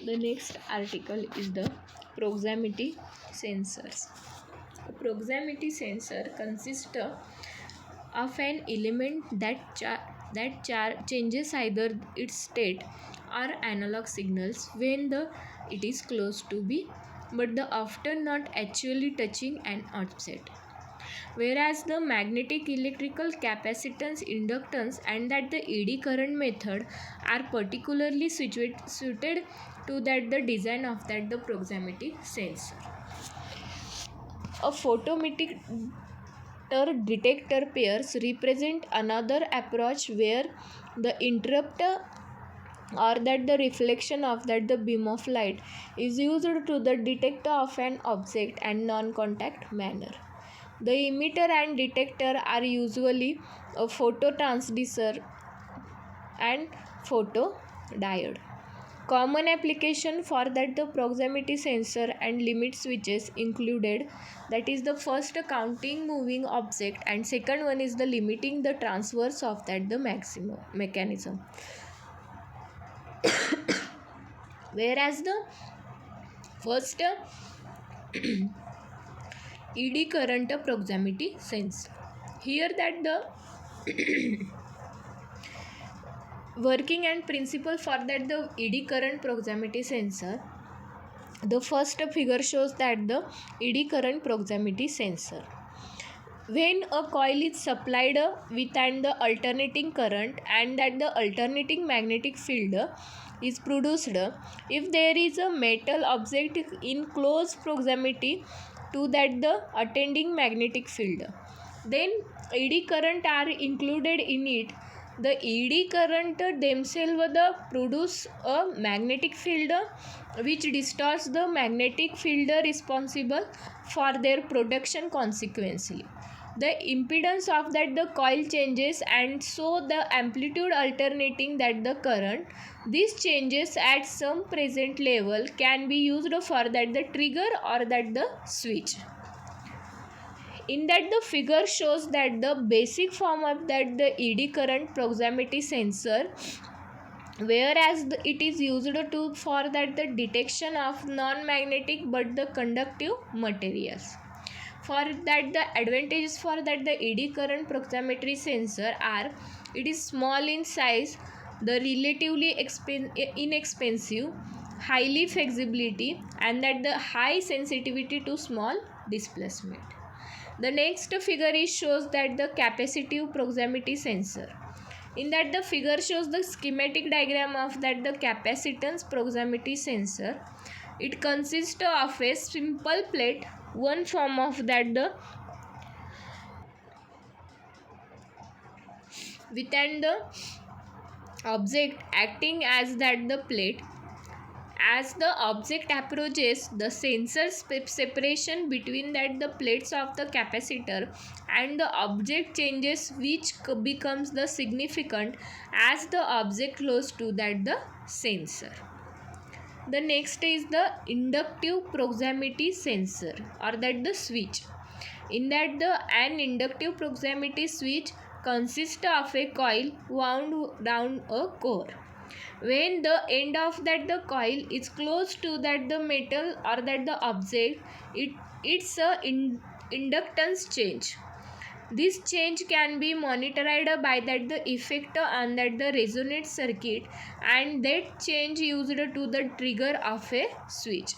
The next article is the proximity sensors. A proximity sensor consists of an element that changes either its state or analog signals when it is close to be, but the often not actually touching an object. Whereas the magnetic, electrical, capacitance, inductance, and that the eddy current method are particularly suited to that the design of that the proximity sensor. A photometer detector pairs represent another approach where the interrupt or that the reflection of that the beam of light is used to the detect of an object and non-contact manner. The emitter and detector are usually a phototransducer and photodiode. Common application for that the proximity sensor and limit switches included, that is the first counting moving object and second one is the limiting the transverse of that the maximum mechanism. Whereas the first ED current proximity sensor. Here that the working and principle for that the ED current proximity sensor. The first figure shows that the ED current proximity sensor. When a coil is supplied with and the alternating current and that the alternating magnetic field is produced, if there is a metal object in close proximity to that the attending magnetic field, then ED current are included in it. The ED current themselves produce a magnetic field which distorts the magnetic field responsible for their production. Consequently, the impedance of that the coil changes and so the amplitude alternating that the current. These changes at some present level can be used for that the trigger or that the switch. In that the figure shows that the basic form of that the ED current proximity sensor, whereas it is used to for that the detection of non-magnetic but the conductive materials. For that the advantages for that the ED current proximity sensor are, it is small in size, the relatively inexpensive, highly flexibility and that the high sensitivity to small displacement. The next figure shows that the capacitive proximity sensor. In that the figure shows the schematic diagram of that the capacitance proximity sensor. It consists of a simple plate, one form of that the within the object acting as that the plate. As the object approaches, the sensor separation between that the plates of the capacitor and the object changes, which becomes the significant as the object close to that the sensor. The next is the inductive proximity sensor or that the switch. In that an inductive proximity switch consists of a coil wound round a core. When the end of that the coil is close to that the metal or that the object, it's a inductance change. This change can be monitored by that the effect on that the resonate circuit and that change used to the trigger of a switch.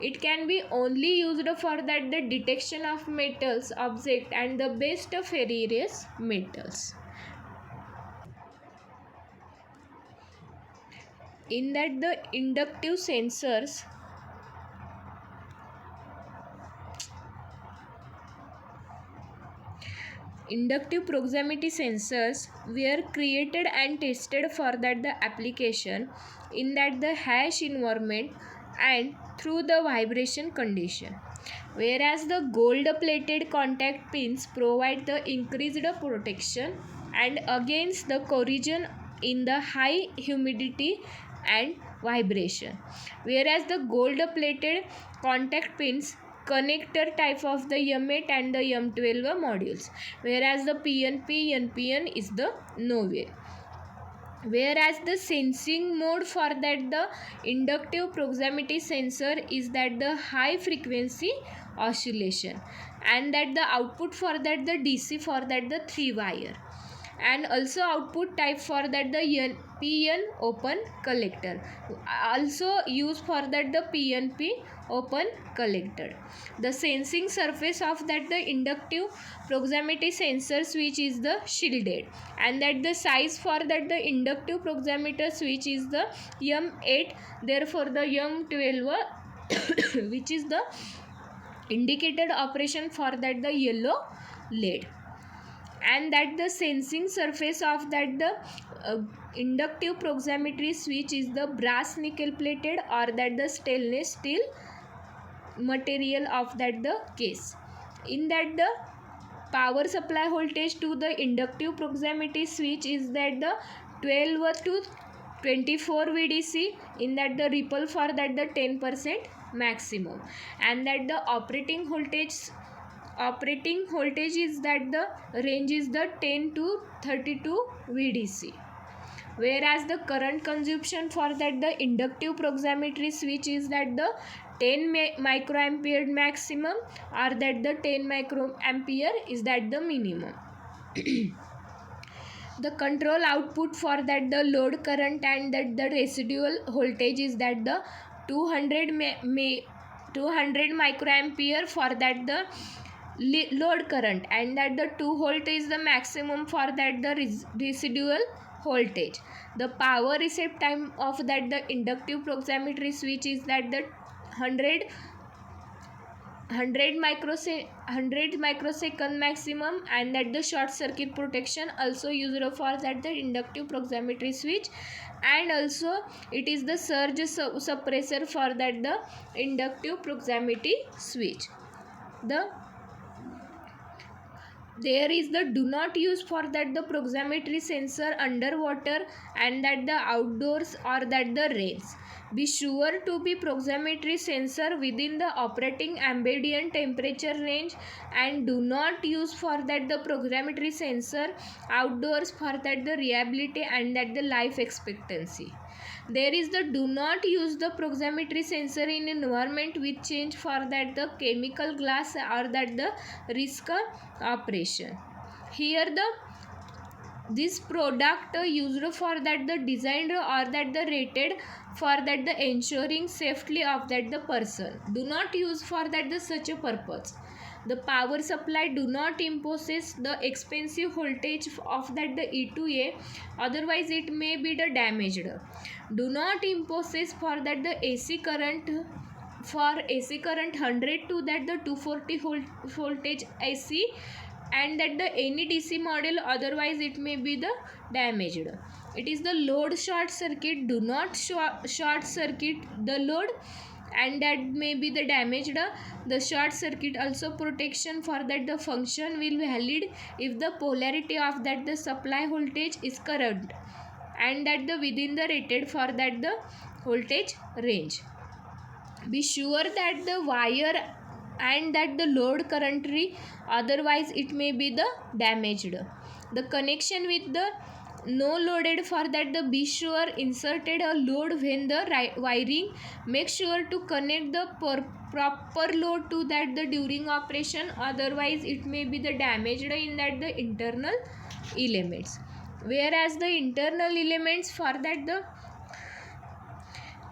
It can be only used for that the detection of metals object and the best of various metals. In that the inductive sensors, inductive proximity sensors were created and tested for that the application in that the hash environment and through the vibration condition. Whereas the gold plated contact pins provide the increased protection and against the corrosion in the high humidity and vibration. Whereas the gold plated contact pins connector type of the M8 and the M12 modules, whereas the PNP NPN is the no way. whereas the sensing mode for that the inductive proximity sensor is that the high frequency oscillation, and that the output for that the DC for that the 3 wire, and also output type for that the PN open collector, also used for that the PNP open collector. The sensing surface of that the inductive proximity sensor switch is the shielded, and that the size for that the inductive proximity switch is the M8, therefore the M12 which is the indicated operation for that the yellow LED, and that the sensing surface of that the inductive proximity switch is the brass nickel plated or that the stainless steel material of that the case. In that the power supply voltage to the inductive proximity switch is that the 12 to 24 VDC, in that the ripple for that the 10% maximum, and that the operating voltage is that the range is the 10 to 32 VDC, whereas the current consumption for that the inductive proximity switch is that the 10 microampere maximum, or that the 10 microampere is that the minimum. The control output for that the load current and that the residual voltage is that the 200 microampere for that the load current, and that the 2 volt is the maximum for that the residual voltage. The power receipt time of that the inductive proximity switch is that the 100 microsecond maximum, and that the short circuit protection also used for that the inductive proximity switch, and also it is the surge suppressor for that the inductive proximity switch. There is the do not use for that the proximity sensor underwater and that the outdoors or that the rains. Be sure to be proximity sensor within the operating ambient temperature range, and do not use for that the proximity sensor outdoors for that the reliability and that the life expectancy. There is the do not use the proximity sensor in environment with change for that the chemical glass or that the risk operation. Here this product used for that the designed or that the rated for that the ensuring safety of that the person. Do not use for that the such a purpose. The power supply do not imposes the expensive voltage of that the E2A, otherwise it may be the damaged. Do not imposes for that the AC current, for AC current 100 to that the 240 voltage AC, and that the any DC model, otherwise it may be the damaged. It is the load short circuit. Do not short circuit the load, and that may be the damaged. The short circuit also protection for that the function will be valid if the polarity of that the supply voltage is current, and that the within the rated for that the voltage range. Be sure that the wire and that the load currently, otherwise it may be the damaged. The connection with the no loaded for that the be sure inserted a load when the wiring. Make sure to connect the proper load to that the during operation, otherwise it may be the damaged in that the internal elements. Whereas the internal elements for that the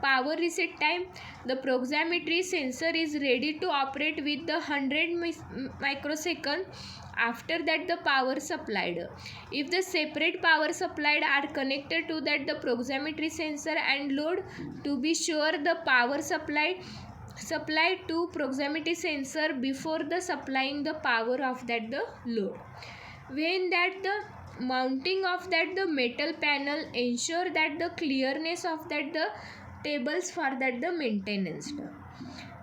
power reset time, the proximity sensor is ready to operate with the 100 microsecond after that the power supplied. If the separate power supplied are connected to that the proximity sensor and load, to be sure the power supply to proximity sensor before the supplying the power of that the load. When that the mounting of that the metal panel, ensure that the clearness of that the tables for that the maintenance.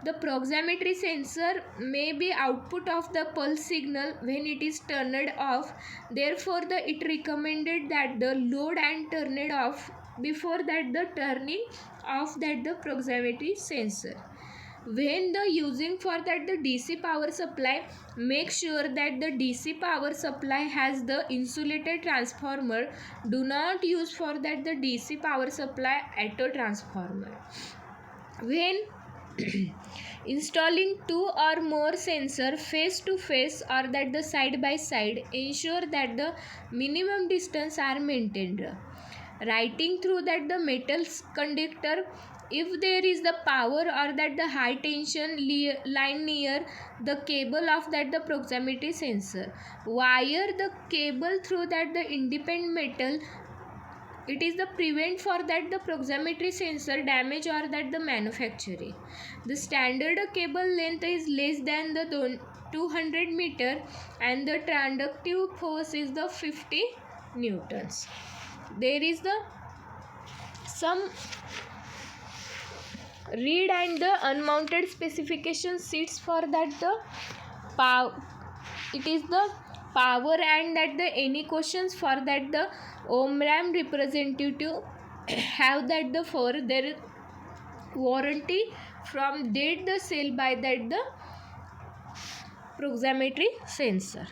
The proximity sensor may be output of the pulse signal when it is turned off. Therefore, it recommended that the load and turn it off before that the turning off that the proximity sensor. When the using for that the DC power supply, make sure that the DC power supply has the insulated transformer. Do not use for that the DC power supply auto transformer. When installing two or more sensor face to face or that the side by side, ensure that the minimum distance are maintained. Writing through that the metal conductor, if there is the power or that the high tension line near the cable of that the proximity sensor, wire the cable through that the independent metal. It is the prevent for that the proximity sensor damage or that the manufacturing. The standard cable length is less than the 200 meter and the transductive force is the 50 newtons. There is the some read and the unmounted specification sheets for that the power. It is the power and that the any questions for that the OMRAM representative have that the for their warranty from date the sale by that the proximity sensor.